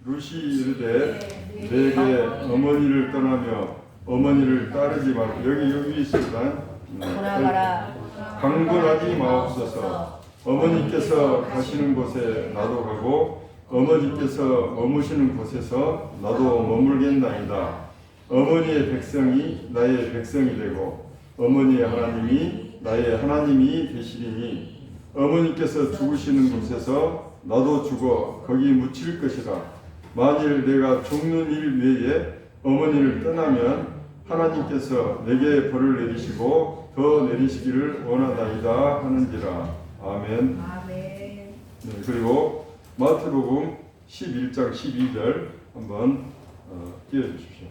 루시 이르되 내게 어머니를 떠나며 어머니를 따르지 말고 여기 있으다. 돌아가라. 강권하지 마옵소서. 어머니께서 가시는 곳에 나도 가고 어머니께서 머무시는 곳에서 나도 머물겠나이다. 어머니의 백성이 나의 백성이 되고 어머니의 하나님이 나의 하나님이 되시리니 어머니께서 죽으시는 곳에서 나도 죽어 거기 묻힐 것이라. 만일 내가 죽는 일 외에 어머니를 떠나면 하나님께서 내게 벌을 내리시고 더 내리시기를 원하나이다 하는지라. 아멘. 아멘. 네, 그리고 마태복음 11장 12절 한번 띄워주십시오.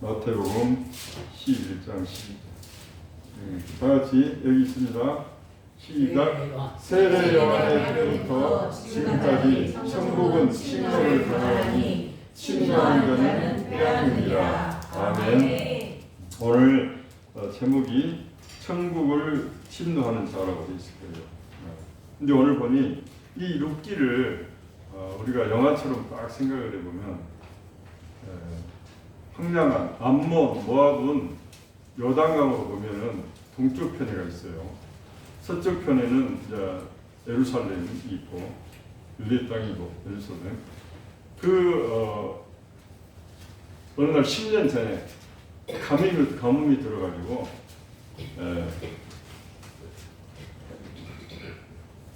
마태복음 11장 12절. 다 같이 여기 있습니다. 시작. 세례 요한의 때부터 지금까지 천국은 침노를 당하니 침노한 자는 빼앗느니라. 아멘. 오늘 제목이 천국을 침노하는 자라고 되어 있을 거예요. 근데 오늘 보니 이 룻기를 우리가 영화처럼 딱 생각을 해보면 황량한 암몬, 모압은 요단강으로 보면은 동쪽 편에가 있어요. 서쪽 편에는 이제 예루살렘이 있고 유대 땅이고 예루살렘. 어느 날 10년 전에 가뭄이 들어가지고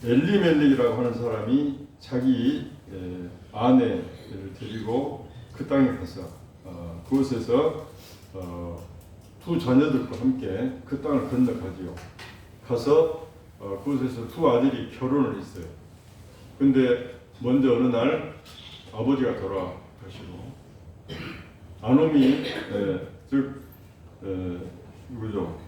엘리멜렉이라고 하는 사람이 자기 아내를 데리고 그 땅에 가서 그곳에서 두 자녀들과 함께 그 땅을 건너가지요. 가서 그곳에서 두 아들이 결혼을 했어요. 근데 먼저 어느 날 아버지가 돌아가시고 아노미 누구죠?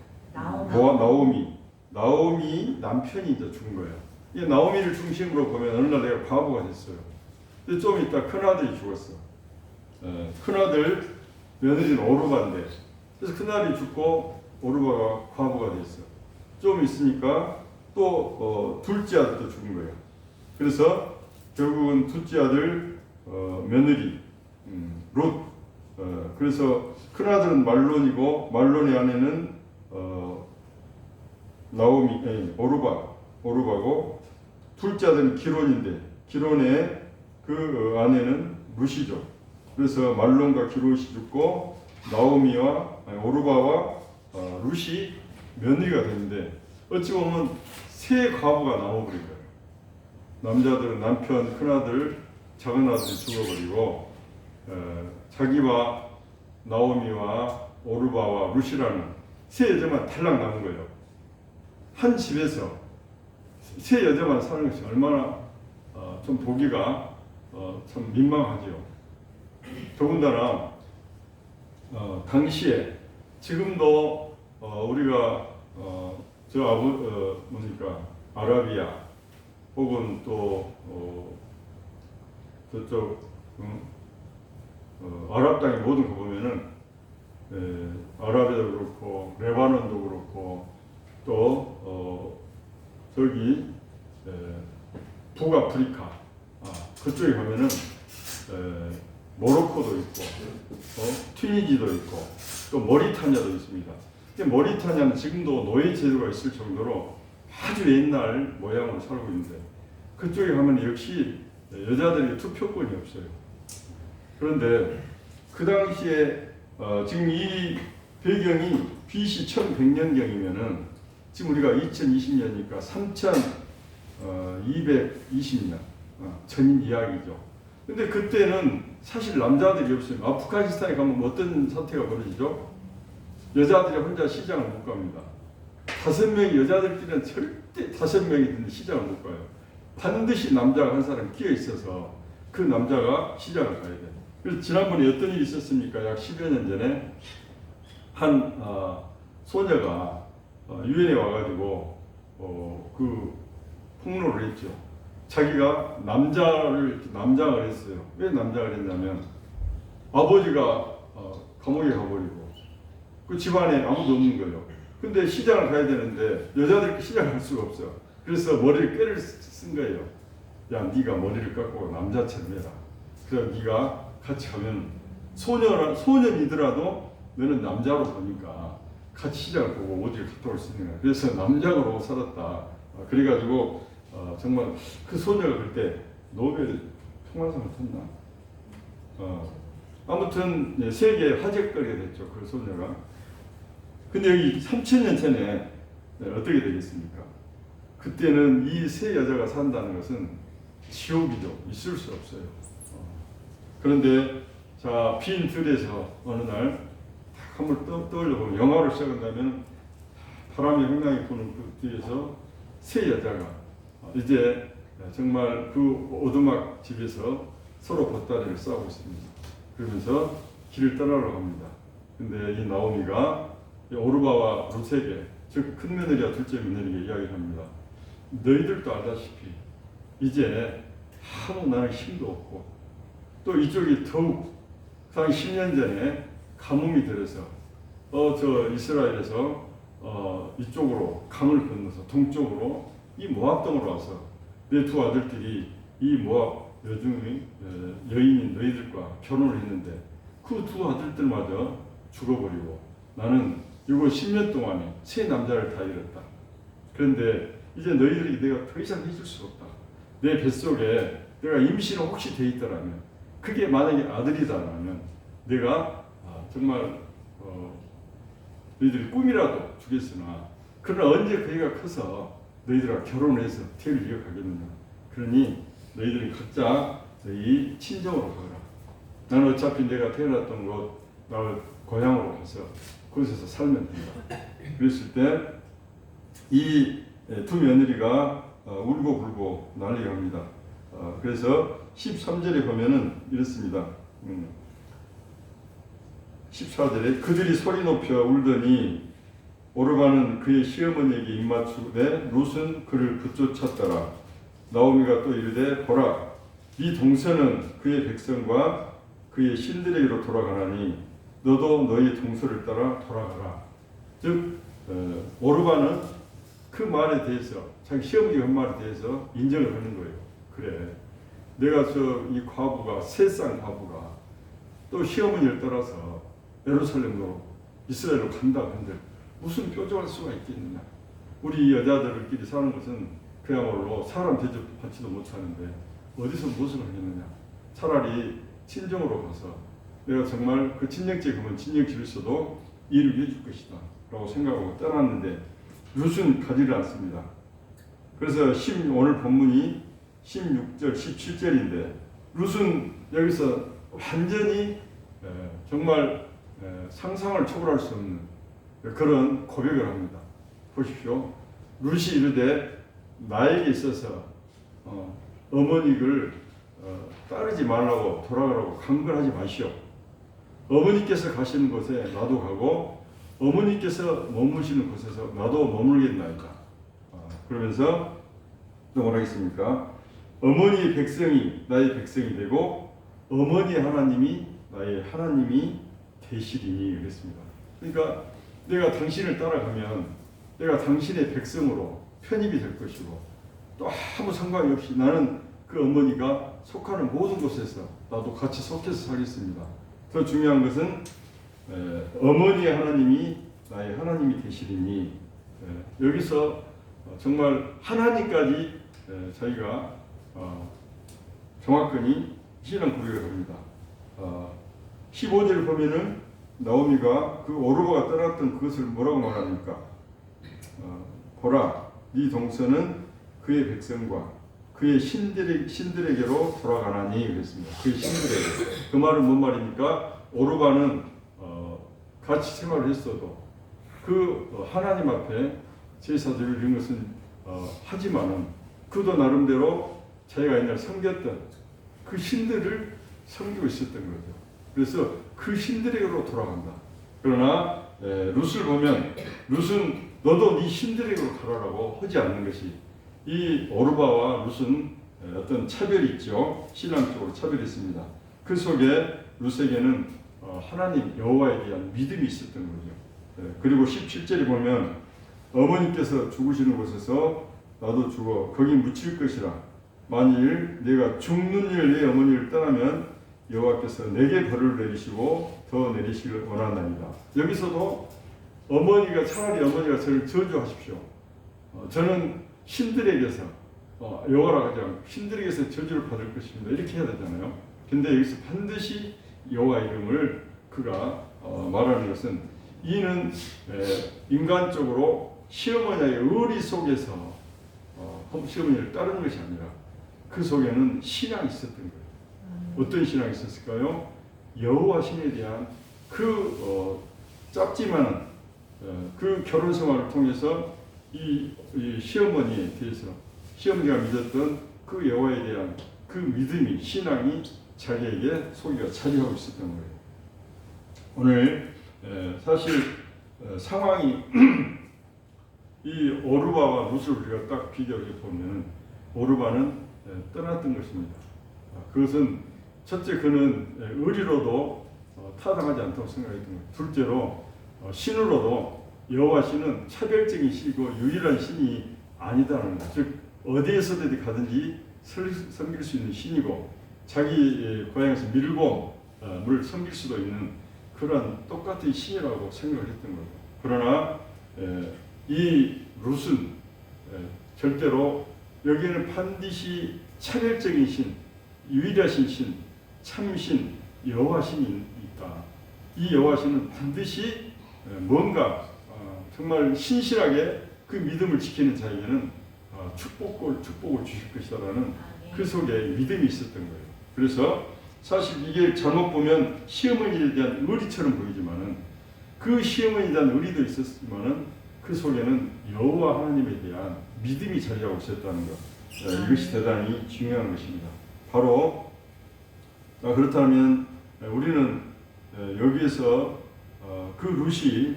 나오미 남편이 이제 죽은 거예요. 이 나오미를 중심으로 보면 어느 날 내가 과부가 됐어요. 근데 좀 있다 큰아들이 죽었어. 큰아들 며느리는 오르바인데 그래서 큰아들이 죽고 오르바가 과부가 됐어. 좀 있으니까 또 둘째 아들도 죽은 거예요. 그래서 결국은 둘째 아들 며느리 룻. 그래서 큰아들은 말론이고 말론의 아내는 오르바고 둘째 아들은 기론인데 기론의 그 아내는 룻이죠. 그래서 말론과 기론이 죽고 오르바와 룻이 며느리가 되는데 어찌 보면 세 과부가 나와버린 거예요. 남자들은 남편, 큰아들, 작은아들이 죽어버리고 자기와 나오미와 오르바와 룻이라는 세 여자만 탈락 남은 거예요. 한 집에서 세 여자만 사는 것이 얼마나 좀 보기가 참 민망하지요. 더군다나 당시에 지금도 우리가 아라비아 혹은 또 저쪽 아랍 땅의 모든 거 보면은 아라비아도 그렇고 레바논도 그렇고 또 저기 북아프리카 그쪽에 가면은 모로코도 있고 튀니지도 있고 또 머리타냐도 있습니다. 머리타냐는 지금도 노예 제도가 있을 정도로 아주 옛날 모양으로 살고 있는데 그쪽에 가면 역시 여자들이 투표권이 없어요. 그런데 그 당시에 지금 이 배경이 BC 1100년경이면은 지금 우리가 2020년이니까 3220년 전 이야기죠. 근데 그때는 사실 남자들이 없어요. 아프가니스탄에 가면 어떤 사태가 벌어지죠? 여자들이 혼자 시장을 못 갑니다. 5명이 여자들끼리는 절대 5명이 시장을 못 가요. 반드시 남자가 한 사람 끼어 있어서 그 남자가 시장을 가야 돼요. 그래서 지난번에 어떤 일이 있었습니까? 약 10여 년 전에 한 소녀가 유엔에 와가지고 그 폭로를 했죠. 자기가 남장을 했어요. 왜 남장을 했냐면 아버지가 감옥에 가버리고 그 집안에 아무도 없는 거예요. 근데 시장을 가야 되는데 여자들끼리 시장을 갈 수가 없어요. 그래서 머리를 꾀를 쓴 거예요. 야, 네가 머리를 깎고 남자처럼 해라. 그래서 네가 같이 가면 소년이더라도 너는 남자로 보니까 같이 시장을 보고 어디를 갔다 올 수 있는 거야. 그래서 남자로 살았다. 그래가지고 정말 그 소녀가 그때 노벨 평화상을 탔나? 아무튼 세계 화제거리가 됐죠. 그 소녀가. 근데 여기 3000년 전에 어떻게 되겠습니까? 그때는 이 세 여자가 산다는 것은 지옥이죠. 있을 수 없어요. 그런데 자, 빈 들에서 어느 날 한번 떠올려보면 영화를 시작한다면 바람이 횡랑히 부는 그 뒤에서 세 여자가 이제 정말 그 오두막 집에서 서로 보따리를 싸우고 있습니다. 그러면서 길을 떠나려고 합니다. 근데 이 나오미가 오르바와 룻에게, 즉 큰 며느리와 둘째 며느리에게 이야기를 합니다. 너희들도 알다시피 이제 아무 나는 힘도 없고 또 이쪽이 더욱 한 10년 전에 가뭄이 들어서 저 이스라엘에서 이쪽으로 강을 건너서 동쪽으로 이 모압 땅으로 와서 내 두 아들들이 이 모압 여인인 너희들과 결혼을 했는데 그 두 아들들마저 죽어버리고 나는 이거 10년 동안에 세 남자를 다 잃었다. 그런데 이제 너희들에게 내가 더 이상 해줄 수 없다. 내 뱃속에 내가 임신이 혹시 돼 있더라면 그게 만약에 아들이다라면 내가 정말 너희들이 꿈이라도 주겠으나 그러나 언제 그 애가 커서 너희들과 결혼해서 태를 이어가겠느냐. 그러니 너희들이 각자 너희 친정으로 가라. 나는 어차피 내가 태어났던 곳 나를 고향으로 가서 거기서 살면 된다. 그랬을 때 이 두 며느리가 울고 불고 난리가 납니다. 그래서 13절에 보면은 이렇습니다. 14절에 그들이 소리 높여 울더니 오르바는 그의 시어머니에게 입맞추되 룻은 그를 붙쫓았더라. 나오미가 또 이르되 보라 네 동서는 그의 백성과 그의 신들에게로 돌아가나니 너도 너희 동서를 따라 돌아가라. 즉 오르바는 그 말에 대해서 자기 시어머니가 한 말에 대해서 인정을 하는 거예요. 그래 내가 이 과부가 셋산 과부가 또 시어머니를 따라서 예루살렘으로 이스라엘로 간다 한들 무슨 뾰족할 수가 있겠느냐. 우리 여자들끼리 사는 것은 그야말로 사람 대접받지도 못하는데 어디서 무엇을 하겠느냐. 차라리 친정으로 가서 내가 정말 그 친정집에 가면 친정집에서도 일을 해줄 것이다 라고 생각하고 떠났는데 룻은 가지를 않습니다. 그래서 오늘 본문이 16절 17절인데 룻은 여기서 완전히 정말 상상을 초월할 수 없는 그런 고백을 합니다. 보십시오. 룻이 이르되 나에게 있어서 어머니를 따르지 말라고 돌아가라고 강건하지 마시오. 어머니께서 가시는 곳에 나도 가고 어머니께서 머무시는 곳에서 나도 머물겠나이다. 그러면서 또 뭐라겠습니까? 어머니의 백성이 나의 백성이 되고 어머니 하나님이 나의 하나님이 되시리니 그랬습니다. 그러니까 내가 당신을 따라가면 내가 당신의 백성으로 편입이 될 것이고 또 아무 상관이 없이 나는 그 어머니가 속하는 모든 곳에서 나도 같이 속해서 살겠습니다. 더 중요한 것은 어머니의 하나님이 나의 하나님이 되시리니 여기서 정말 하나님까지 저희가 정확하니 신앙 고백을 합니다. 15절을 보면은 나오미가 그 오르바가 떠났던 그것을 뭐라고 말합니까? 보라, 네 동서는 그의 백성과 그의 신들에게로 돌아가나니 그랬습니다. 그의 신들에게. 그 말은 뭔 말입니까? 오르바는 같이 생활을 했어도 그 하나님 앞에 제사 드리는 것은 하지만은 그도 나름대로 자기가 옛날 섬겼던 그 신들을 섬기고 있었던 거죠. 그래서 그 신들에게로 돌아간다. 그러나 룻을 보면 룻은 너도 네 신들에게로 가라라고 하지 않는 것이 이 오르바와 룻은 어떤 차별이 있죠. 신앙적으로 차별이 있습니다. 그 속에 룻에게는 하나님 여호와에 대한 믿음이 있었던 거죠. 그리고 17절에 보면 어머니께서 죽으시는 곳에서 나도 죽어 거기 묻힐 것이라. 만일 내가 죽는 일 내 어머니를 떠나면 여호와께서 내게 벌을 내리시고 더 내리시길 원하나이다. 여기서도 차라리 어머니가 저를 저주하십시오. 저는 신들에게서 여호와라 하지 않고 신들에게서 저주를 받을 것입니다. 이렇게 해야 되잖아요. 근데 여기서 반드시 여호와 이름을 그가 말하는 것은 이는 인간적으로 시어머니의 의리 속에서 시어머니를 따르는 것이 아니라 그 속에는 신앙이 있었던 거예요. 어떤 신앙이 있었을까요? 여호와 신에 대한 그 짧지만은 그 결혼 생활을 통해서 이 시어머니에 대해서 시어머니가 믿었던 그 여호와에 대한 그 믿음이 신앙이 자기에게 속에 자리하고 있었던 거예요. 오늘 사실 상황이 이 오르바와 룻을 우리가 딱 비교를 해보면 오르바는 떠났던 것입니다. 그것은 첫째 그는 의리로도 타당하지 않다고 생각했던 거예요. 둘째로 신으로도 여호와 신은 차별적인 신이고 유일한 신이 아니다는 것. 즉 어디에서든 가든지 섬길 수 있는 신이고 자기 고향에서 밀곰을 섬길 수도 있는 그런 똑같은 신이라고 생각을 했던 거예요. 그러나 이 룻은 절대로 여기에는 반드시 차별적인 신, 유일하신 신, 참신, 여호와신이 있다. 이 여호와신은 반드시 뭔가 정말 신실하게 그 믿음을 지키는 자에게는 축복을 주실 것이라는 그 속에 믿음이 있었던 거예요. 그래서 사실 이게 잘못 보면 시어머니에 대한 의리처럼 보이지만은 그 시어머니에 대한 의리도 있었지만은 그 속에는 여호와 하나님에 대한 믿음이 자리하고 있었다는 것. 이것이 대단히 중요한 것입니다. 바로 그렇다면 우리는 여기에서 그 룻이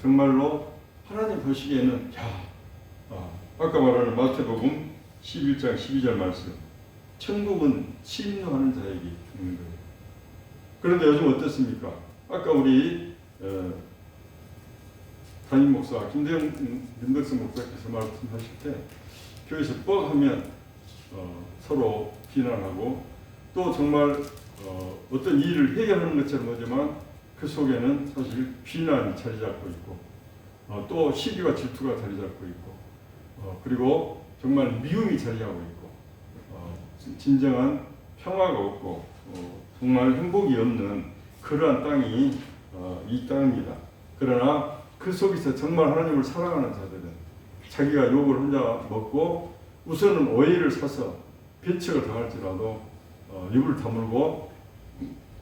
정말로 하나님 보시기에는 아까 말하는 마태복음 11장 12절 말씀 천국은 침노하는 자에게 주는 거예요. 그런데 요즘 어떻습니까? 아까 우리 담임 목사 김덕성 목사께서 말씀하실 때 교회에서 뻑하면 서로 비난하고 또 정말 어떤 일을 해결하는 것처럼 보지만 그 속에는 사실 비난이 자리 잡고 있고 또 시기와 질투가 자리 잡고 있고 그리고 정말 미움이 자리하고 있고 진정한 평화가 없고 정말 행복이 없는 그러한 땅이 이 땅입니다. 그러나 그 속에서 정말 하나님을 사랑하는 자들은 자기가 욕을 혼자 먹고 우선은 오해를 사서 배척을 당할지라도 입을 다물고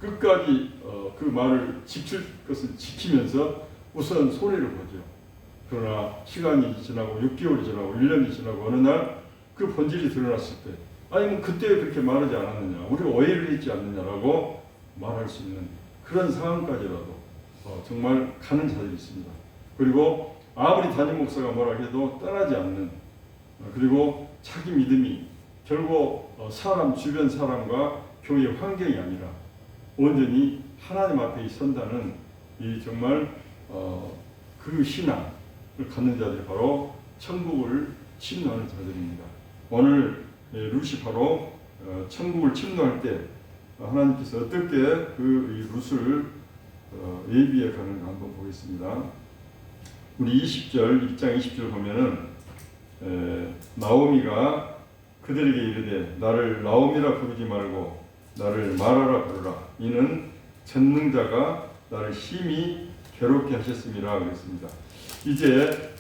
끝까지 그 말을 지킬 것을 지키면서 우선 손해를 보죠. 그러나 시간이 지나고 6개월이 지나고 1년이 지나고 어느 날 그 본질이 드러났을 때 아니 그때 그렇게 말하지 않았느냐 우리가 오해를 했지 않느냐라고 말할 수 있는 그런 상황까지라도 정말 가는 자들이 있습니다. 그리고 아무리 담임 목사가 뭐라 해도 떠나지 않는 그리고 자기 믿음이 결국 주변 사람과 교회 환경이 아니라 온전히 하나님 앞에 선다는 이 정말 그 신앙을 갖는 자들이 바로 천국을 침노하는 자들입니다. 오늘 룻이 바로 천국을 침노할 때 하나님께서 어떻게 그 룻을 예비해 가는가 한번 보겠습니다. 우리 2장 20절 보면은 나오미가 그들에게 이르되 나를 나오미라 부르지 말고 나를 마라라 부르라. 이는 전능자가 나를 심히 괴롭게 하셨음이라 그랬습니다. 이제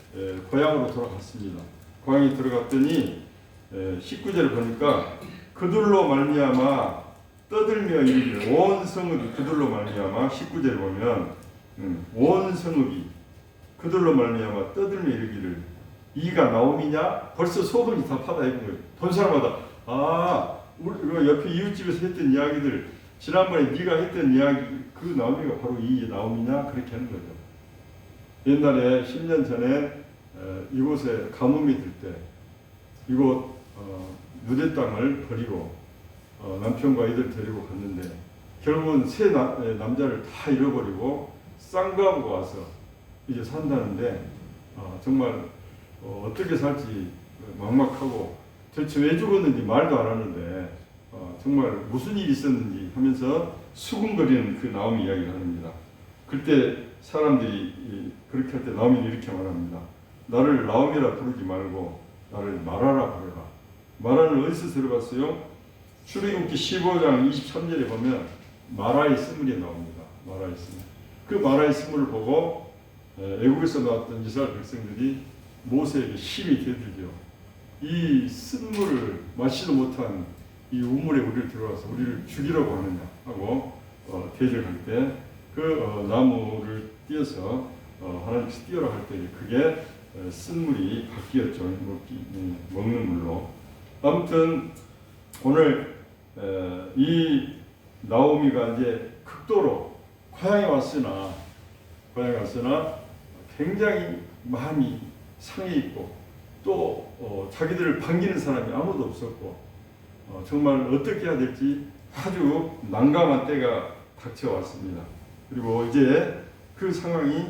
고향으로 돌아갔습니다. 고향에 들어갔더니 19절을 보니까 그들로 말미암아 떠들며 이르기를 온 성읍이 그들로 말미암아 19절을 보면 온 성읍이 그들로 말미암아 떠들며 이르기를 이가 나오미냐? 벌써 소문이 다 파다 입은 거예요. 본 사람마다 우리 옆에 이웃집에서 했던 이야기들 지난번에 네가 했던 이야기 그 나오미가 바로 이 나오미냐? 그렇게 하는 거죠. 옛날에 10년 전에 이곳에 가뭄이 들 때 이곳 누대 땅을 버리고 남편과 아이들 데리고 갔는데 결국은 세 남자를 다 잃어버리고 쌍가부가 와서 이제 산다는데 정말 어떻게 살지 막막하고 도대체 왜 죽었는지 말도 안 하는데 정말 무슨 일이 있었는지 하면서 수군거리는 그 나오미 이야기를 합니다. 그때 사람들이 그렇게 할 때 나오미는 이렇게 말합니다. 나를 나오미라 부르지 말고 나를 마라라 부르라. 마라는 어디서 들어봤어요? 출애굽기 15장 23절에 보면 마라의 스물이 나옵니다. 마라의 스물. 그 마라의 스물을 보고 애국에서 나왔던 이스라엘 백성들이 모세에게 힘이 되들죠. 이 쓴물을 마시도 못한 이 우물에 우리를 들어와서 우리를 죽이려고 하느냐 하고 대적할 때 그 나무를 띄어서 하나님께서 띄어라 할 때 그게 쓴물이 바뀌었죠. 먹는 물로. 아무튼 오늘 이 나오미가 이제 극도로 고향에 왔으나 굉장히 마음이 상해 있고 또 자기들을 반기는 사람이 아무도 없었고 정말 어떻게 해야 될지 아주 난감한 때가 닥쳐왔습니다. 그리고 이제 그 상황이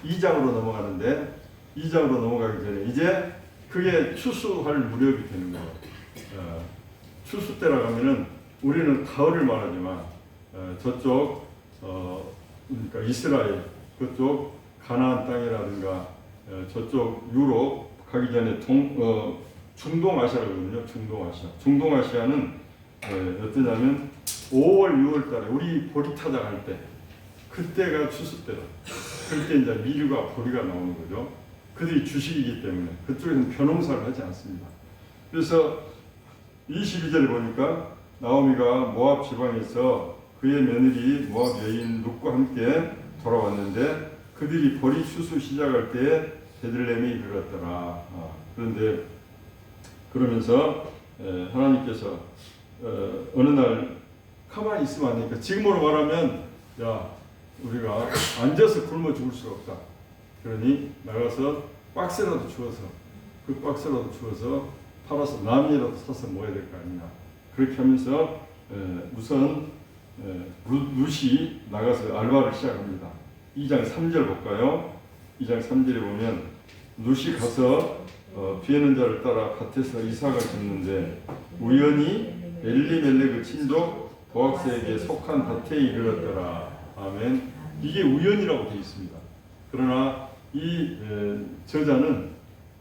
2장으로 넘어가는데 2장으로 넘어가기 전에 이제 그게 추수할 무렵이 되는 거예요. 추수 때라 하면은 우리는 가을을 말하지만 저쪽 그러니까 이스라엘 그쪽 가나안 땅이라든가 저쪽 유럽 가기 전에 중동아시아거든요. 중동아시아는 어떠냐면 5월, 6월 달에 우리 보리 타작할 때 그때가 추수 때다. 그때 이제 밀과 보리가 나오는 거죠. 그들이 주식이기 때문에 그쪽에서는 벼농사를 하지 않습니다. 그래서 22절에 보니까 나오미가 모압 지방에서 그의 며느리 모압 여인 룻과 함께 돌아왔는데 그들이 보리 추수 시작할 때에 베들레헴에 이르렀더라. 그런데 그러면서 하나님께서 어느 날 가만히 있으면 안 되니까 지금으로 말하면 야 우리가 앉아서 굶어 죽을 수가 없다. 그러니 나가서 박스라도 주어서 그 박스라도 주어서 팔아서 남이라도 사서 모아야 될 거 아니냐. 그렇게 하면서 우선 룻이 나가서 알바를 시작합니다. 2장 3절 볼까요? 2장 3절에 보면 룻이 가서 비에는 자를 따라 밭에서 이삭을 줍는데 우연히 엘리멜렉의 친족 보아스에게 속한 밭에 이르렀더라. 아멘. 이게 우연이라고 되어 있습니다. 그러나 이 저자는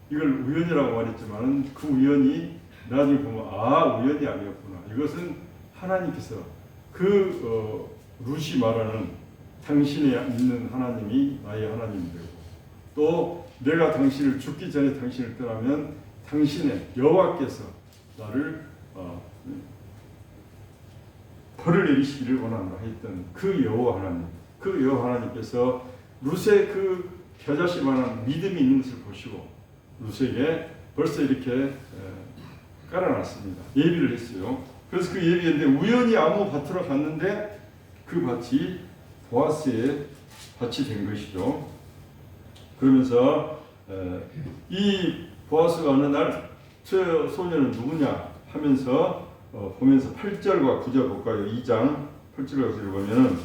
이걸 우연이라고 말했지만 그 우연이 나중에 보면 우연이 아니었구나. 이것은 하나님께서 그 룻이 말하는 당신에 있는 하나님이 나의 하나님이 되고 또 내가 당신을 죽기 전에 당신을 떠나면 당신의 여호와께서 나를 벌을 내리시기를 원한다 했던 그 여호와 하나님, 그 여호와 하나님께서 룻의 그 겨자씨만한 믿음이 있는 것을 보시고 룻에게 벌써 이렇게 깔아놨습니다. 예비를 했어요. 그래서 그 예비했는데 우연히 아무 밭으로 갔는데 그 밭이 보아스의 밭이 된 것이죠. 그러면서 이 보아스가 어느 날 저 소녀는 누구냐 하면서 보면서 8절과 9절 볼까요? 2장 8절과 9절 보면은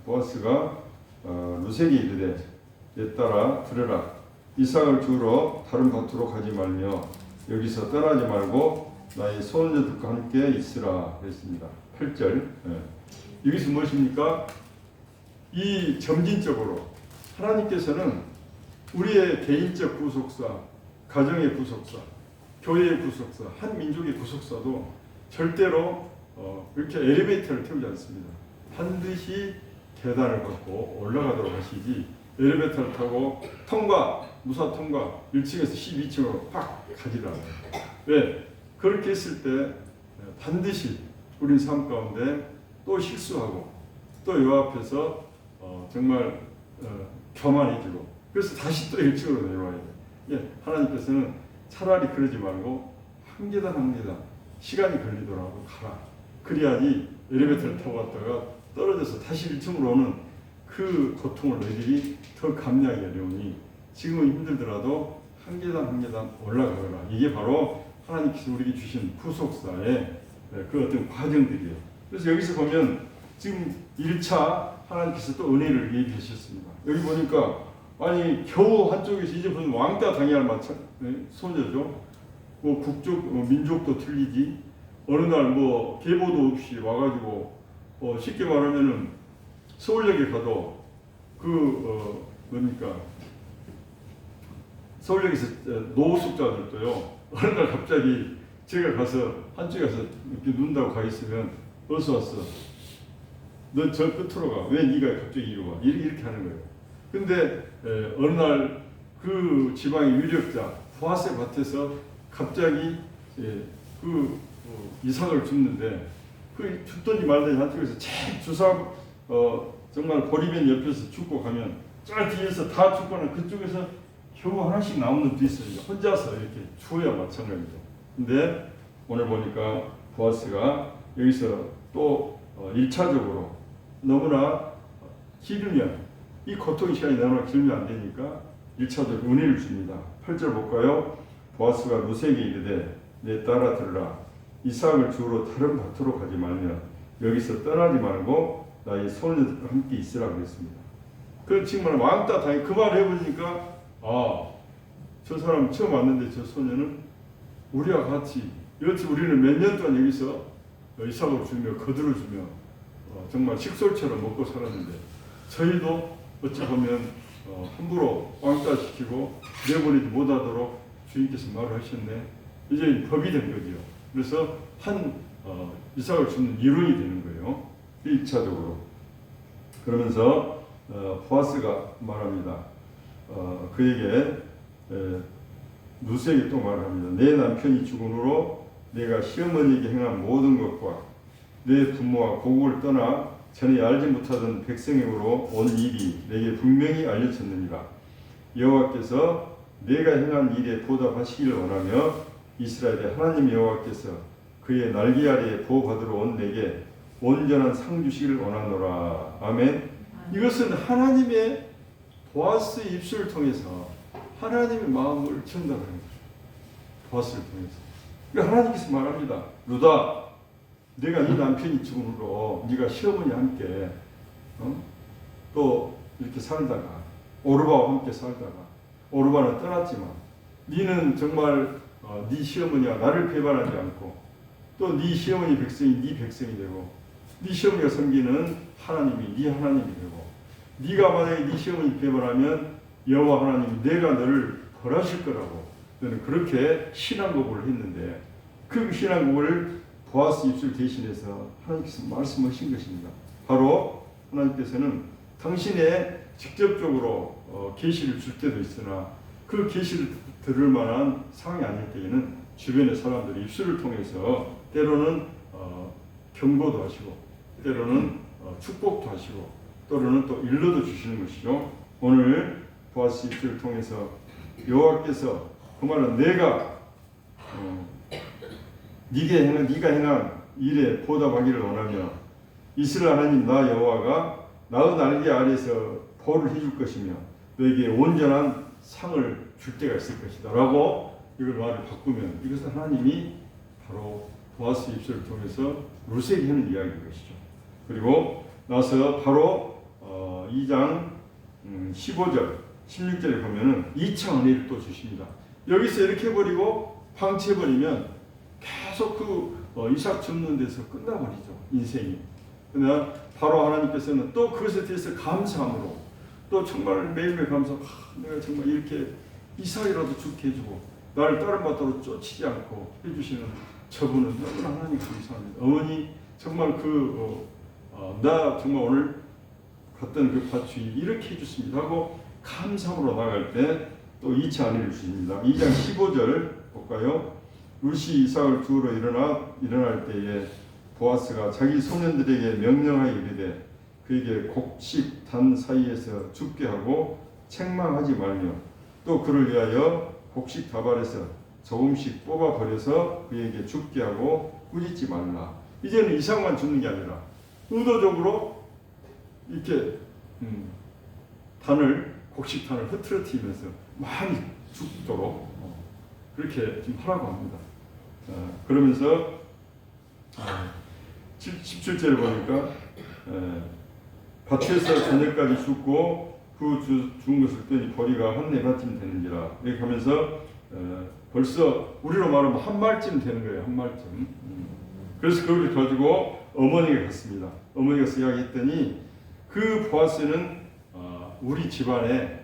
보아스가 룻에게 이르되 얘 딸아 들으라 이삭을 주우러 다른 밭으로 가지 말며 여기서 떠나지 말고 나의 소녀들과 함께 있으라 그랬습니다. 8절. 여기서 무엇입니까? 이 점진적으로 하나님께서는 우리의 개인적 구속사, 가정의 구속사, 교회의 구속사, 한 민족의 구속사도 절대로 이렇게 엘리베이터를 태우지 않습니다. 반드시 계단을 걷고 올라가도록 하시지 엘리베이터를 타고 무사 통과 1층에서 12층으로 팍 가지를 않아요. 왜? 그렇게 했을 때 반드시 우리 삶 가운데 또 실수하고 또 요 앞에서 정말 교만해지고 그래서 다시 또 1층으로 내려와야 돼요. 하나님께서는 차라리 그러지 말고 한 계단 한 계단 시간이 걸리더라도 가라. 그래야지 엘리베이터를 타고 갔다가 떨어져서 다시 1층으로 오는 그 고통을 너희들이 더 감내하기 어려우니 지금은 힘들더라도 한 계단 한 계단 올라가거라. 이게 바로 하나님께서 우리에게 주신 구속사의 그 어떤 과정들이에요. 그래서 여기서 보면 지금 1차 하나님께서 또 은혜를 예비하셨습니다. 여기 보니까 아니 겨우 한쪽에서 이제 무슨 왕따 당해야 할 소녀죠. 뭐 국적, 민족도 틀리지. 어느 날 뭐 계보도 없이 와가지고 쉽게 말하면은 서울역에 가도 뭡니까 서울역에서 노숙자들도요 어느 날 갑자기 제가 가서 한쪽에 가서 이렇게 눈다고 가 있으면 어서 왔어. 넌 저 끝으로 가. 왜 네가 갑자기 이리 와? 이렇게 하는 거예요. 근데 어느 날 그 지방의 유력자 부하세 밭에서 갑자기 이삭을 줍는데 죽든지 말든지 한쪽에서 제 주사 정말 보리변 옆에서 죽고 가면 저 뒤에서 다 죽거나 그쪽에서 겨우 하나씩 남는 놈도 있어요. 혼자서 이렇게 죽어야 마찬가지죠. 근데 오늘 보니까 보아스가 여기서 또 1차적으로 너무나 길으면 이 고통의 시간이 너무나 길면 안 되니까 1차적으로 은혜를 줍니다. 8절 볼까요? 보아스가 루세에게 이르되 내 딸아 들으라. 이삭을 주우러 다른 밭으로 가지 말며 여기서 떠나지 말고 나의 소년들과 함께 있으라 그랬습니다. 그 지금 왕따 당해 그 말을 해보니까 저 사람 처음 왔는데 저 소년은 우리와 같이 여치 우리는 몇 년 동안 여기서 이삭을 주며 거두를 주며 정말 식솔처럼 먹고 살았는데 저희도 어찌 보면 함부로 왕따 시키고 내보내지 못하도록 주인께서 말을 하셨네. 이제 법이 된 거죠. 그래서 이삭을 주는 이론이 되는 거예요. 1차적으로. 그러면서 보아스가 말합니다. 그에게 루세에게 또 말합니다. 내 남편이 죽은 후로 내가 시어머니에게 행한 모든 것과 내 부모와 고국을 떠나 전에 알지 못하던 백성에게로 온 일이 내게 분명히 알려졌느니라. 여호와께서 내가 행한 일에 보답하시기를 원하며 이스라엘의 하나님 여호와께서 그의 날개 아래에 보호받으러 온 내게 온전한 상 주시기를 원하노라. 아멘. 이것은 하나님의 보아스의 입술을 통해서 하나님의 마음을 전달하는 거죠. 보아스를 통해서. 그러니까 하나님께서 말합니다. 루다, 내가 네 남편이 죽은 후로 네가 시어머니와 함께 또 이렇게 살다가 오르바와 함께 살다가 오르바는 떠났지만 네는 정말 네 시어머니와 나를 배반하지 않고 또 네 시어머니 백성이 네 백성이 되고 네 시어머니가 섬기는 하나님이 네 하나님이 되고 네가 만약에 네 시어머니 배반하면 여호와 하나님이 내가 너를 벌하실 거라고 너는 그렇게 신앙고백을 했는데 그 신앙고백을 보아스 입술 대신해서 하나님께서 말씀하신 것입니다. 바로 하나님께서는 당신의 직접적으로 계시를 줄 때도 있으나 그 계시를 들을 만한 상황이 아닐 때에는 주변의 사람들이 입술을 통해서 때로는 경고도 하시고 때로는 축복도 하시고 때로는 또 일러도 주시는 것이죠. 오늘 보아스 입술을 통해서 여호와께서 그 말은 내가 네가 행한 일에 보답하기를 원하며 이스라엘 하나님 나 여호와가 나의 날개 아래에서 보호를 해줄 것이며 너에게 온전한 상을 줄 때가 있을 것이다 라고 이걸 말을 바꾸면 이것은 하나님이 바로 보아스 입술을 통해서 루세에게 하는 이야기인 것이죠. 그리고 나서 바로 2장 15절 16절에 보면은 2차 은혜를 또 주십니다. 여기서 이렇게 해버리고 방치해버리면 계속 이삭 줍는 데서 끝나버리죠. 인생이. 그러나 바로 하나님께서는 또 그것에 대해서 감사함으로 또 정말 매일매일 내가 정말 이렇게 이삭이라도 죽게 해주고 나를 다른 밭으로 쫓지 않고 해주시는 저분은 너무나 하나님 감사합니다. 어머니 정말 나 정말 오늘 갔던 그 밭이 이렇게 해줬습니다 하고 감사함으로 나갈 때 또 2차 은혜를 주십니다. 2장 15절 볼까요? 루시 이삭을 주우러 일어날 때에 보아스가 자기 소년들에게 명령하여 이르되 그에게 곡식 단 사이에서 죽게 하고 책망하지 말며 또 그를 위하여 곡식 다발에서 조금씩 뽑아 버려서 그에게 죽게 하고 꾸짖지 말라. 이제는 이삭만 죽는 게 아니라 의도적으로 이렇게 곡식탄을 흐트러뜨리면서 많이 죽도록 그렇게 좀 하라고 합니다. 그러면서 17절에 보니까 밭에서 저녁까지 죽고 그 죽은 것을 뜨니 보리가 한 네 밭쯤 되는지라 이렇게 하면서 벌써 우리로 말하면 한 말쯤 되는 거예요. 한 말쯤. 그래서 그걸 가지고 어머니가 갔습니다. 어머니가 이야기했더니 그 보아스는 우리 집안의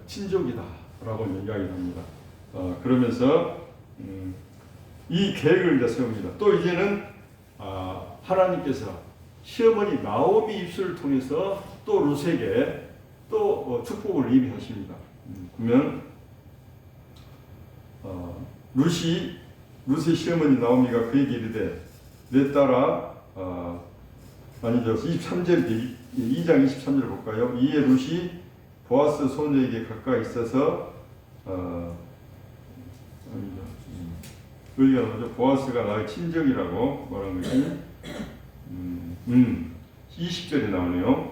친족이다라고 이야기를 합니다. 그러면서 이 계획을 이제 세웁니다. 또 이제는 하나님께서 시어머니 나오미 입술을 통해서 또 룻에게 또 축복을 이미 하십니다. 보면 룻의 시어머니 나오미가 그에게 이르되 내 딸아 아니죠. 23절 2장 23절 볼까요? 이에 룻이 보아스 소녀에게 가까이 있어서 여기가 뭐죠? 보아스가 나의 친정이라고 말한 것이 20절에 나오네요.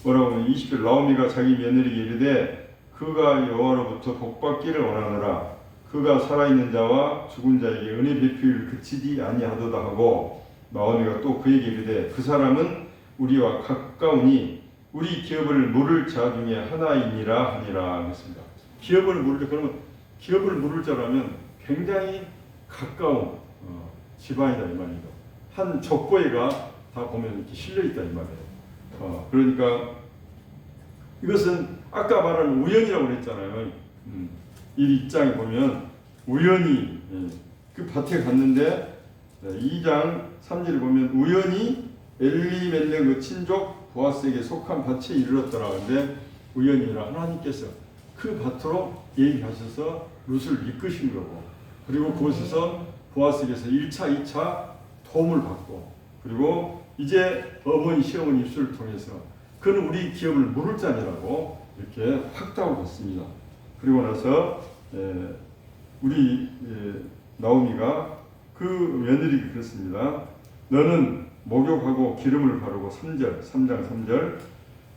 뭐라고 하면 20절 나오미가 자기 며느리에게 이르되 그가 여호와로부터 복받기를 원하노라. 그가 살아있는 자와 죽은 자에게 은혜 베풀 그치지 아니하도다 하고 나오미가 또 그에게 이르되 그 사람은 우리와 가까우니 우리 기업을 물을 자 중에 하나이니라 하니라 했습니다. 기업을 물을 그러면 기업을 물을 자라면 굉장히 가까운 집안이다 이 말이죠. 한 족보에가 다 보면 이렇게 실려 있다 이 말이에요. 그러니까 이것은 아까 말한 우연이라고 그랬잖아요. 이 입장에 보면 우연히 그 밭에 갔는데 2장 3절에 보면 우연히 엘리멜렉 그 친족 보아스에게 속한 밭에 이르렀더라. 근데 우연히라 하나님께서 그 밭으로 얘기하셔서 룻을 이끄신 거고, 그리고 그곳에서 보아스에게서 1차, 2차 도움을 받고, 그리고 이제 어머니 시어머니 입술을 통해서 그는 우리 기업을 물을 자니라고 이렇게 확답을 받습니다. 그리고 나서 우리 나오미가 그 며느리가 그랬습니다. 너는 목욕하고 기름을 바르고 3장 3절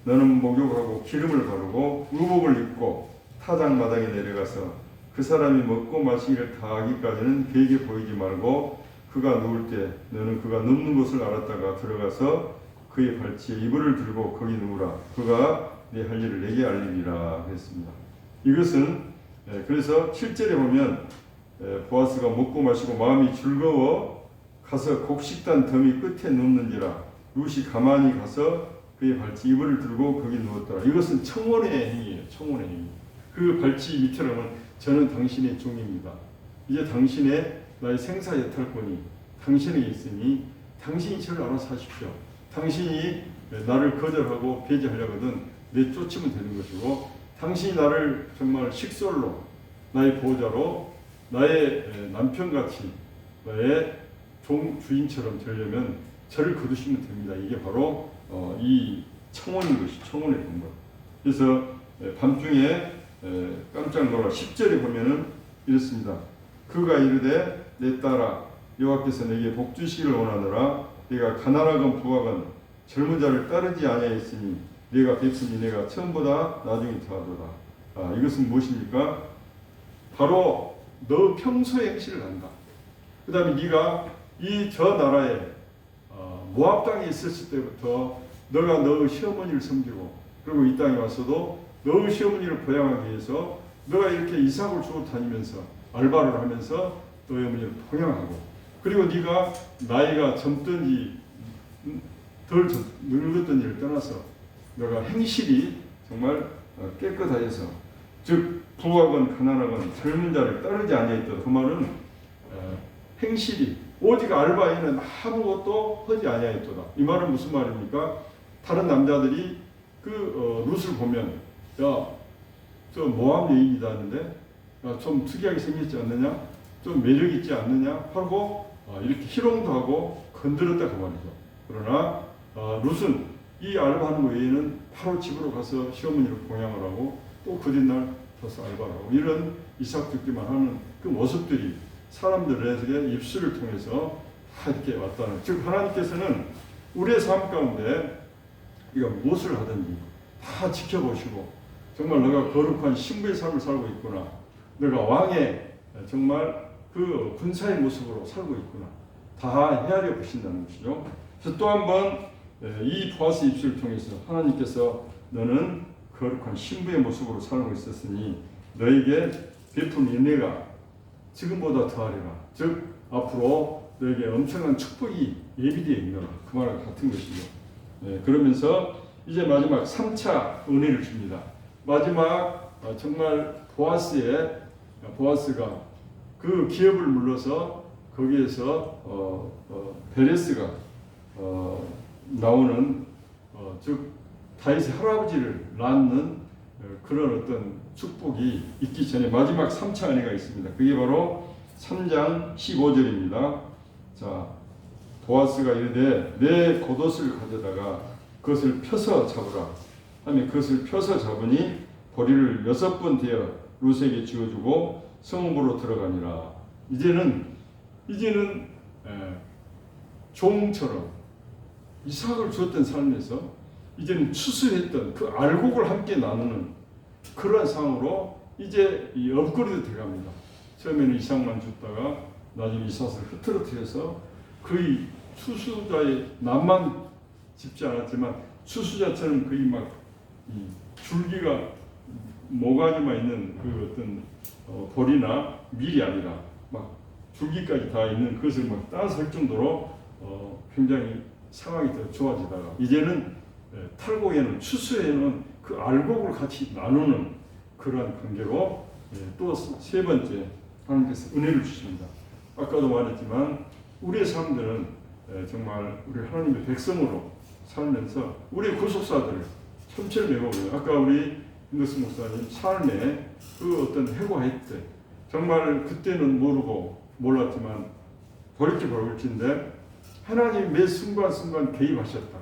너는 목욕하고 기름을 바르고 의복을 입고 타작마당에 내려가서 그 사람이 먹고 마시기를 다 하기까지는 그에게 보이지 말고 그가 누울 때 너는 그가 눕는 곳을 알았다가 들어가서 그의 발치에 이불을 들고 거기 누우라. 그가 내 할 일을 내게 알리리라 했습니다. 이것은 그래서 7절에 보면 보아스가 먹고 마시고 마음이 즐거워 가서 곡식단 더미 끝에 눕는지라 룻이 가만히 가서 그의 발치 이불을 들고 거기 누웠더라. 이것은 청혼의 행위예요. 청혼의 행위. 그 발치 밑에 보면 저는 당신의 종입니다. 이제 당신의 나의 생사 여탈권이 당신에게 있으니 당신이 저를 알아서 하십시오. 당신이 나를 거절하고 배제하려거든 내쫓으면 되는 것이고, 당신이 나를 정말 식솔로 나의 보호자로 나의 남편같이 나의 주인처럼 되려면 저를 거두시면 됩니다. 이게 바로 이 청혼인 것이 청혼의 방법. 그래서 밤중에 깜짝 놀라 10절에 보면은 이렇습니다. 그가 이르되 내 딸아 여호와께서 내게 복 주시기를 원하노라. 내가 가난하건 부하건 젊은 자를 따르지 아니하였으니 내가 베푸니 내가 처음보다 나중에 더하도다. 이것은 무엇입니까? 바로 너 평소의 행실을 한다. 그 다음에 네가 저 나라에 모압 땅에 있었을 때부터 너가 너의 시어머니를 섬기고, 그리고 이 땅에 와서도 너의 시어머니를 보양하기 위해서 너가 이렇게 이삭을 주고 다니면서 알바를 하면서 너의 어머니를 보양하고, 그리고 네가 나이가 젊든지 덜 늙었든지를 떠나서 너가 행실이 정말 깨끗하여서, 즉 부하건 가난하건 젊은 자를 따르지 아니하였다. 그 말은 행실이 오직 알바에는 아무것도 하지 아니하였도다. 이 말은 무슨 말입니까? 다른 남자들이 그 룻을 보면 저 모함 여인이다 하는데 좀 특이하게 생겼지 않느냐? 좀 매력 있지 않느냐? 하고 이렇게 희롱도 하고 건드렸다 그 말이죠. 그러나 룻은 이 알바하는 거 외에는 바로 집으로 가서 시어머니를 봉양을 하고 또 그 뒷날 가서 알바를 하고, 이런 이삭 죽기만 하는 그 모습들이 사람들에게 입술을 통해서 다 이렇게 왔다는, 즉 하나님께서는 우리의 삶 가운데 우리가 무엇을 하든지 다 지켜보시고, 정말 너가 거룩한 신부의 삶을 살고 있구나, 너가 왕의 정말 그 군사의 모습으로 살고 있구나, 다 헤아려 보신다는 것이죠. 그래서 또 한 번 이 보아스 입술을 통해서 하나님께서 너는 거룩한 신부의 모습으로 살고 있었으니 너에게 베푼 은혜가 지금보다 더하리라. 즉 앞으로 너에게 엄청난 축복이 예비되어 있노라. 그 말과 같은 것이죠. 그러면서 이제 마지막 3차 은혜를 줍니다. 마지막 정말 보아스가 그 기업을 물러서 거기에서 베레스가 나오는 즉 다윗의 할아버지를 낳는 그런 어떤 축복이 있기 전에 마지막 3차 은혜가 있습니다. 그게 바로 3장 15절입니다. 자, 보아스가 이르되 내 겉옷을 가져다가 그것을 펴서 잡으라 하며 그것을 펴서 잡으니 보리를 6번 대어 룻에게 쥐어주고 성읍으로 들어가니라. 이제는 종처럼 이삭을 주었던 삶에서 이제는 추수했던 그 알곡을 함께 나누는 그러한 상황으로 이제 이 업그레이드 돼갑니다. 처음에는 이삭만 줬다가 나중에 이삭을 흐트러뜨려서 거의 추수자의 낫만 짚지 않았지만 추수자처럼 거의 막 이 줄기가 모가지만 있는 그 어떤 보리나 밀이 아니라 막 줄기까지 다 있는 그것을 막 따서 할 정도로 굉장히 상황이 더 좋아지다가 이제는 탈곡에는 추수에는 그 알곡을 같이 나누는 그러한 관계로 또 세 번째 하나님께서 은혜를 주십니다. 아까도 말했지만 우리의 삶들은 정말 우리 하나님의 백성으로 살면서 우리의 구속사들을 천천히 메워보요. 아까 우리 인더스 목사님 삶에 그 어떤 회고할 때 정말 그때는 모르고 몰랐지만 돌이켜볼 텐데 하나님이 매 순간순간 개입하셨다.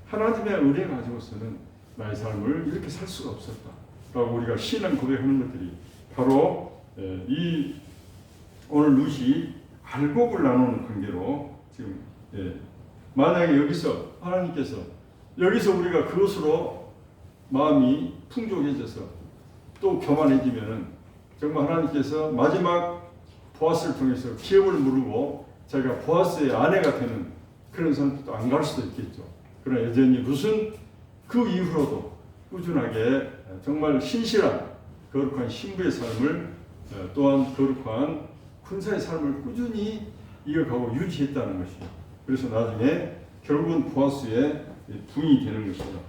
하나님의 은혜 가지고서는 나의 삶을 이렇게 살 수가 없었다. 라고 우리가 신앙 고백하는 것들이 바로 이 오늘 룻이 알곡을 나누는 관계로 지금 만약에 여기서 하나님께서 여기서 우리가 그것으로 마음이 풍족해져서 또 교만해지면은 정말 하나님께서 마지막 보아스를 통해서 기업을 무르고 자기가 보아스의 아내가 되는 그런 선택도 안 갈 수도 있겠죠. 그러나 여전히 룻은 그 이후로도 꾸준하게 정말 신실한 거룩한 신부의 삶을 또한 거룩한 군사의 삶을 꾸준히 이어가고 유지했다는 것이죠. 그래서 나중에 결국은 보아스의 부인이 되는 것이죠.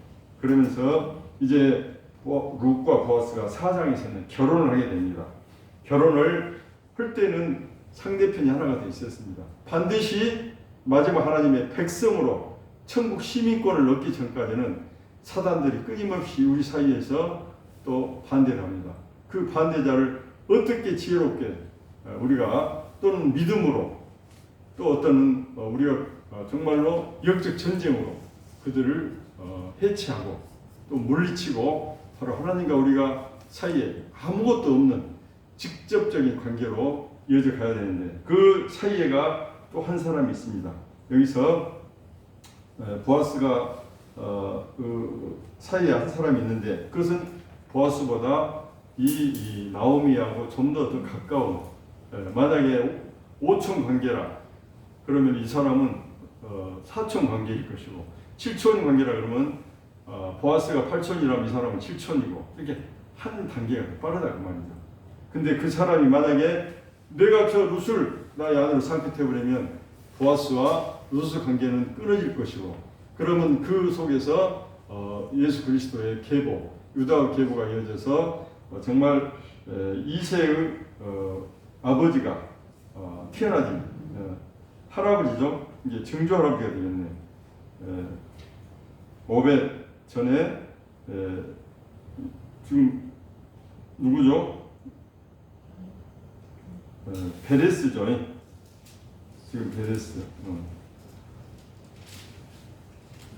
그러면서 이제 룻과 보아스가 4장에서는 결혼을 하게 됩니다. 결혼을 할 때는 상대편이 하나가 되어 있었습니다. 반드시 마지막 하나님의 백성으로 천국 시민권을 얻기 전까지는 사단들이 끊임없이 우리 사이에서 또 반대를 합니다. 그 반대자를 어떻게 지혜롭게 우리가 또는 믿음으로 또 어떤 우리가 정말로 영적 전쟁으로 그들을 해체하고 또 물리치고 바로 하나님과 우리가 사이에 아무것도 없는 직접적인 관계로 이어져 가야 되는데 그 사이에가 또 한 사람이 있습니다. 여기서 보아스가 그 사이에 한 사람이 있는데 그것은 보아스보다 이 나오미하고 좀 더 가까운 만약에 5촌 관계라 그러면 이 사람은 4촌 관계일 것이고 7촌 관계라 그러면 보아스가 8촌이라면 이 사람은 7촌이고 이렇게 한 단계가 빠르다 그 말이죠. 근데 그 사람이 만약에 내가 저 룻을 나의 아내로 선택해버리면 보아스와 룻의 관계는 끊어질 것이고 그러면 그 속에서 예수 그리스도의 계보, 유다의 계보가 이어져서 정말 이세의 아버지가 태어나지 할아버지죠. 이제 증조 할아버지가 되겠네. 오벳 전에 지금 누구죠? 베레스죠. 지금 베레스.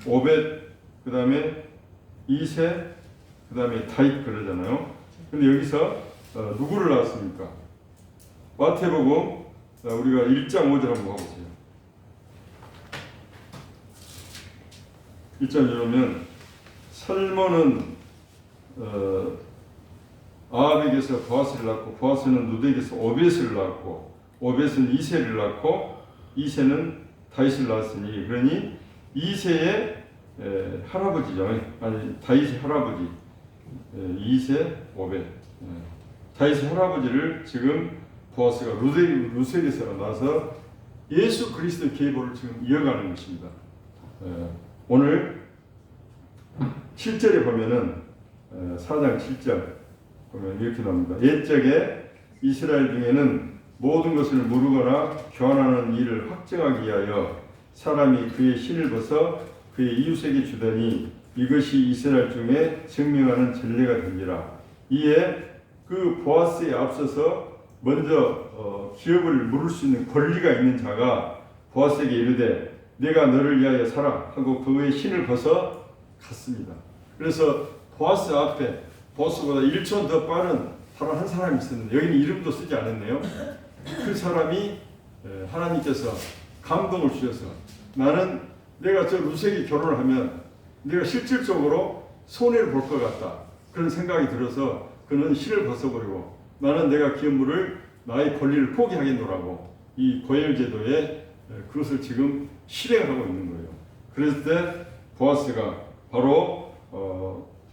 오벳 그 다음에 이세 그 다음에 다윗 그러잖아요. 근데 여기서 누구를 낳았습니까? 마태복음 우리가 1장 5절 한번 봐보세요. 1장 5절은 살몬은 아합에게서 보아스를 낳고 보아스는 룻에게서 오벳을 낳고 오벳은 이세를 낳고 이세는 다윗을 낳았으니 그러니 이세의 할아버지죠. 아니 다윗의 할아버지 이세 오벳. 다윗의 할아버지를 지금 보아스가 루셀에서 나서 예수 그리스도의 계보를 지금 이어가는 것입니다. 오늘 7절에 보면은 4장 7절 보면 이렇게 나옵니다. 옛적에 이스라엘 중에는 모든 것을 모르거나 교환하는 일을 확정하기 위하여 사람이 그의 신을 벗어 그의 이웃에게 주더니 이것이 이스라엘 중에 증명하는 전례가 되니라. 이에 그 보아스에 앞서서 먼저 기업을 물을 수 있는 권리가 있는 자가 보아스에게 이르되 내가 너를 위하여 사라 하고 그의 신을 벗어 갔습니다. 그래서 보아스 앞에 보아스보다 1초 더 빠른 다른 한 사람이 있었는데 여기는 이름도 쓰지 않았네요. 그 사람이 하나님께서 감동을 주셔서 나는 내가 저 루셀이 결혼을 하면 내가 실질적으로 손해를 볼 것 같다. 그런 생각이 들어서 그는 신을 벗어버리고 나는 내가 기업물을 나의 권리를 포기하겠노라고 이 고혈제도에 그것을 지금 실행하고 있는 거예요. 그랬을 때 보아스가 바로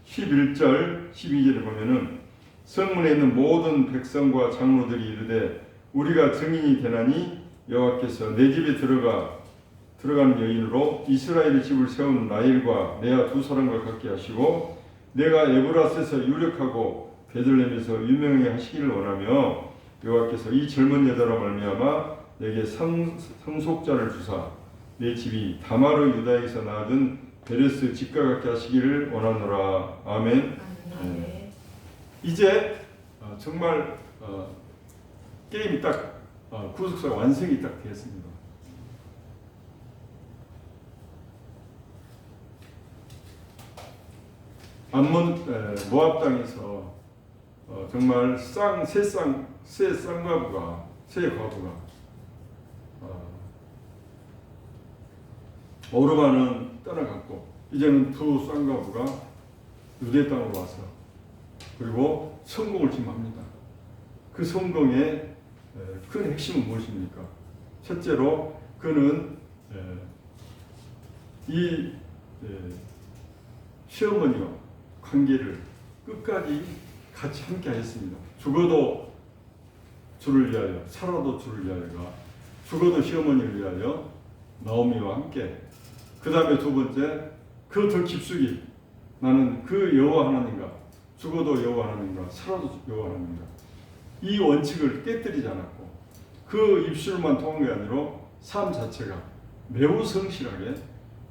11절 12절에 보면은 성문에 있는 모든 백성과 장로들이 이르되 우리가 증인이 되나니 여호와께서 내 집에 들어가는 여인으로 이스라엘의 집을 세운 라헬과 레아 두 사람과 같게 하시고 내가 에브라스에서 유력하고 베들레헴에서 유명하게 하시기를 원하며 여호와께서 이 젊은 여자로 말미암아 내게 상속자를 주사 내 집이 다마르 유다에서 낳은 베레스 집과 같게 하시기를 원하노라. 아멘. 이제 정말 게임이 딱 구속사가 완성이 딱 되었습니다. 암몬 모압 땅에서 정말 새 쌍과부가 오르바는 떠나갔고 이제는 두 쌍과부가 유대 땅으로 와서 그리고 성공을 지금합니다. 그 성공의 큰 핵심은 무엇입니까? 첫째로 그는 이 시어머니와 관계를 끝까지 같이 함께 하였습니다. 죽어도 주를 위하여 살아도 주를 위하여가 죽어도 시어머니를 위하여 나오미와 함께 그 다음에 두 번째 그 더 깊숙이 나는 그 여호와 하나님과 죽어도 여호와 하나님과 살아도 여호와 하나님과 이 원칙을 깨뜨리지 않았고 그 입술만 통한 게 아니라 삶 자체가 매우 성실하게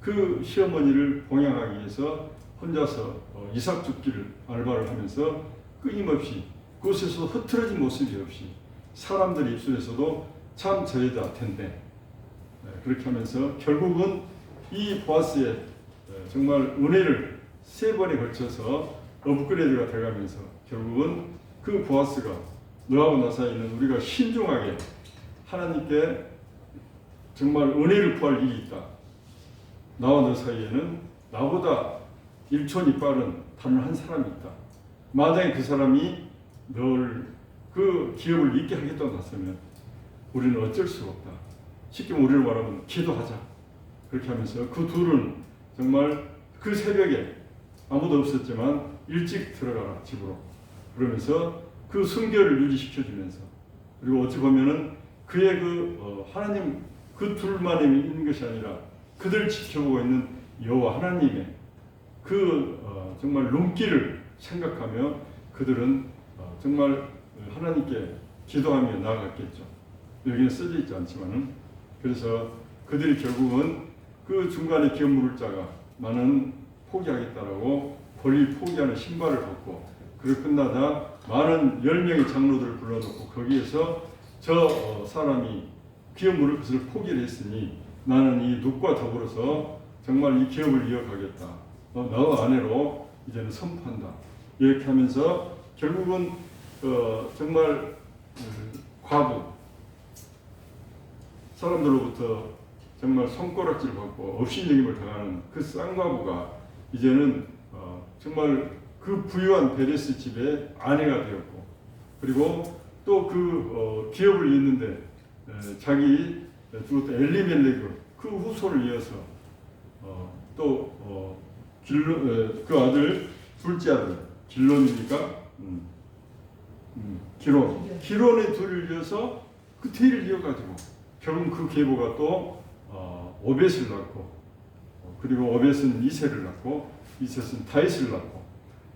그 시어머니를 봉양하기 위해서 혼자서 이삭 줍기를 알바를 하면서 끊임없이 그곳에서 흐트러진 모습이 없이 사람들 입술에서도 참 저 여자 텐데 그렇게 하면서 결국은 이 보아스의 정말 은혜를 세 번에 걸쳐서 업그레이드가 돼가면서 결국은 그 보아스가 너하고 나 사이는 우리가 신중하게 하나님께 정말 은혜를 구할 일이 있다. 나와 너 사이에는 나보다 1촌이 빠른 다른 한 사람이 있다. 만약에 그 사람이 널 그 기업을 잊게 하겠다고 났으면 우리는 어쩔 수가 없다. 쉽게 우리를 말하면 기도하자. 그렇게 하면서 그 둘은 정말 그 새벽에 아무도 없었지만 일찍 들어가라 집으로. 그러면서 그 순결을 유지시켜주면서 그리고 어찌 보면은 그의 하나님 그 둘만이 있는 것이 아니라 그들 지켜보고 있는 여호와 하나님의 정말 눈길을 생각하며 그들은 정말 하나님께 기도하며 나아갔겠죠. 여기는 써져 있지 않지만은 그래서 그들이 결국은 그 중간에 기업 물을 자가 나는 포기하겠다라고 권리 포기하는 신발을 벗고 그리고 끝나자 많은 10명의 장로들을 불러놓고 거기에서 저 사람이 기업 물을 것을 포기를 했으니 나는 이 눕과 더불어서 정말 이 기업을 이어가겠다. 너 아내로 이제는 선포한다. 이렇게 하면서 결국은 정말 과부 사람들로부터 정말 손가락질 받고 업신여김을 당하는 그 쌍과부가 이제는 정말 그 부유한 베레스 집의 아내가 되었고 그리고 또 그 기업을 잇는데 자기 또 엘리멜렉 그 후손을 이어서 또 그 아들 둘째 아들 길론이니까 기론의 둘을 이어서 그 뒤를 이어가지고 결국 그 계보가 또 오벳을 낳고, 그리고 오벳은 이새를 낳고, 이새는 다윗을 낳고,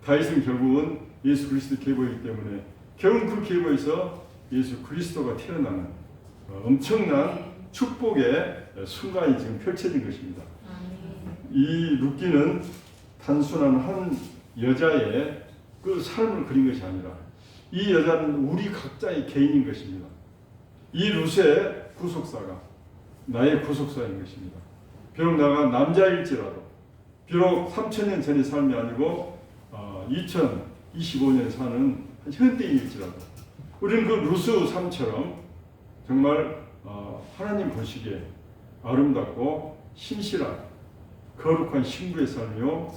다윗은 결국은 예수 그리스도 계보이기 때문에 결국 그 계보에서 예수 그리스도가 태어나는 엄청난 축복의 순간이 지금 펼쳐진 것입니다. 이 룻기는 단순한 한 여자의 그 삶을 그린 것이 아니라 이 여자는 우리 각자의 개인인 것입니다. 이 룻의 구속사가 나의 구속사인 것입니다. 비록 나가 남자일지라도, 비록 3000년 전의 삶이 아니고 2025년 사는 현대인일지라도 우리는 그 룻의 삶처럼 정말 하나님 보시기에 아름답고 신실한 거룩한 신부의 삶이요,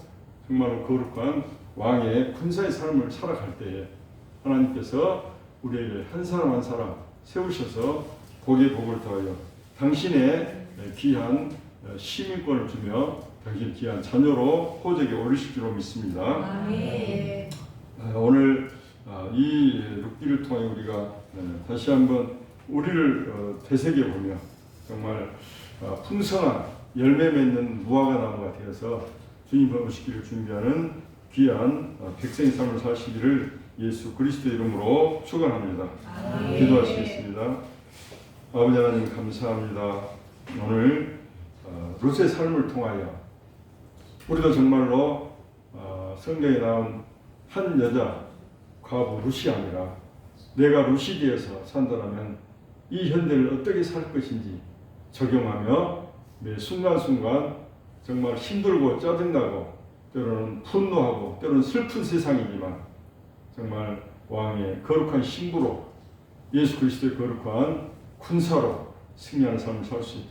정말 거룩한 왕의 군사의 삶을 살아갈 때에 하나님께서 우리에게 한 사람 한 사람 세우셔서 복의 복을 더하여 당신의 귀한 시민권을 주며 당신 귀한 자녀로 호적에 오르실 줄로 믿습니다. 오늘 이 룻기를 통해 우리가 다시 한번 우리를 되새겨 보며 정말 풍성한 열매 맺는 무화과 나무가 되어서 주님 오시기를 준비하는 귀한 백성의 삶을 사시기를 예수 그리스도의 이름으로 축원합니다. 기도하시겠습니다. 아버지 하나님 감사합니다. 오늘 룻의 삶을 통하여 우리도 정말로 성경에 나온 한 여자 과부 룻이 아니라 내가 룻이 되어서 산다면 이 현대를 어떻게 살 것인지 적용하며 매 순간순간 정말 힘들고 짜증나고 때로는 분노하고 때로는 슬픈 세상이지만 정말 왕의 거룩한 신부로 예수 그리스도의 거룩한 군사로 승리하는 삶을 살 수 있도록